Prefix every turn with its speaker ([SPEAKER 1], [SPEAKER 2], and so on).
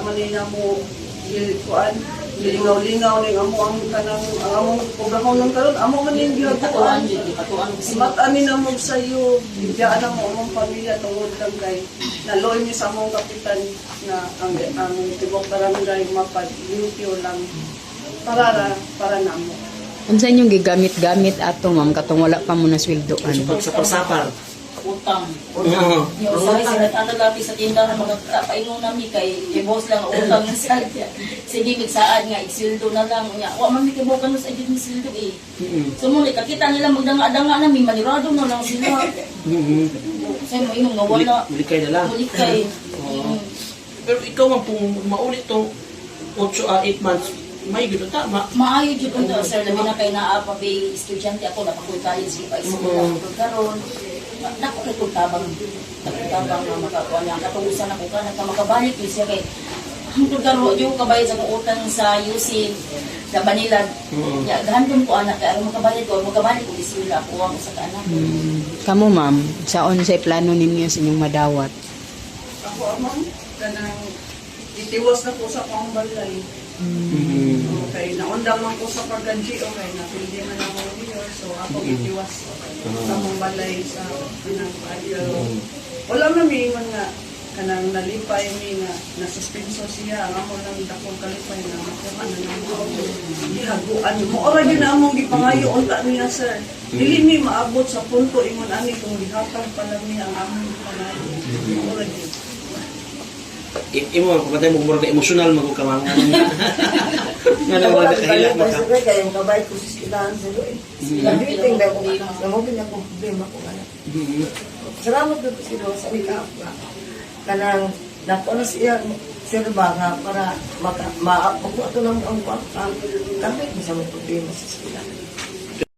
[SPEAKER 1] man nila mo kuan lingaw-lingaw ning amo ang kanang ang among pagkahon ng karon amo man ning gihaguan mata-ani na mo sayo bigyan na mo among pamilya tungod lang kay naloy mi sa among kapitan na ang tibok barangay mapag-limpyo lang para namo.
[SPEAKER 2] Unsa inyong gigamit-gamit ato ma'am katong wala pa mo na sweldoan?
[SPEAKER 3] Sapar-sapar.
[SPEAKER 4] Utang.
[SPEAKER 3] Oo.
[SPEAKER 4] Yung sabi sila tanagapi sa tindahan mga paingon nami kay boss lang utang ng sadya. Sige migsaan nga isildo na lang nya. Wa man mi kay bokan sa idin ni sildo eh. So mo nakita nila magdanga-danga nami manirado na lang sila. Say mo imong nga wala.
[SPEAKER 3] Mulikay na lang.
[SPEAKER 4] Mulikay.
[SPEAKER 3] Pero ikaw man kung maulit tong 8 months, may gito tama.
[SPEAKER 4] Maayo jud unta sir labi na kay naa pa bay estudyante ako napakoy college si pa eskwela karon. Nako kay tabang nga makakuha niya katulisan ako ka makabalik siya kay ang pagkaro yung kabayad sa utang sa UC sa Manila ya gandun ko anak kay makabalik ko isila ko ang sa anak
[SPEAKER 2] Kamo ma'am, saon sa plano ninyo sa inyong madawat?
[SPEAKER 1] Ako amang kanang itiwas na ko sa pangbalay. Okay, naundang man ko sa pag-NGO okay, napildi man ako niyo so ako itiwas sa pangbalay sa pinang wala na mi man nga kanang nalipay mi nga nasuspenso siya ang ako nang dakong kalipay na makuha na nang gihaguan mo ora gyud na among gipangayo unta niya sir dili mi maabot sa punto ingon ani kung gihatag pala mi ang among gipangayo ora gyud
[SPEAKER 3] Imo ang kapatay mo murag emosyonal magkamangan. Nga na wala kahila maka.
[SPEAKER 5] Kaya yung kabay ko sa silahan sa doon. Nabiting na ko namogin ako problema ko nga. Salamat doon si Rosa sa ikap nga. Kanang nato na siya sirba nga para maapok ko ito ng ang kami sa mga problema sa silahan.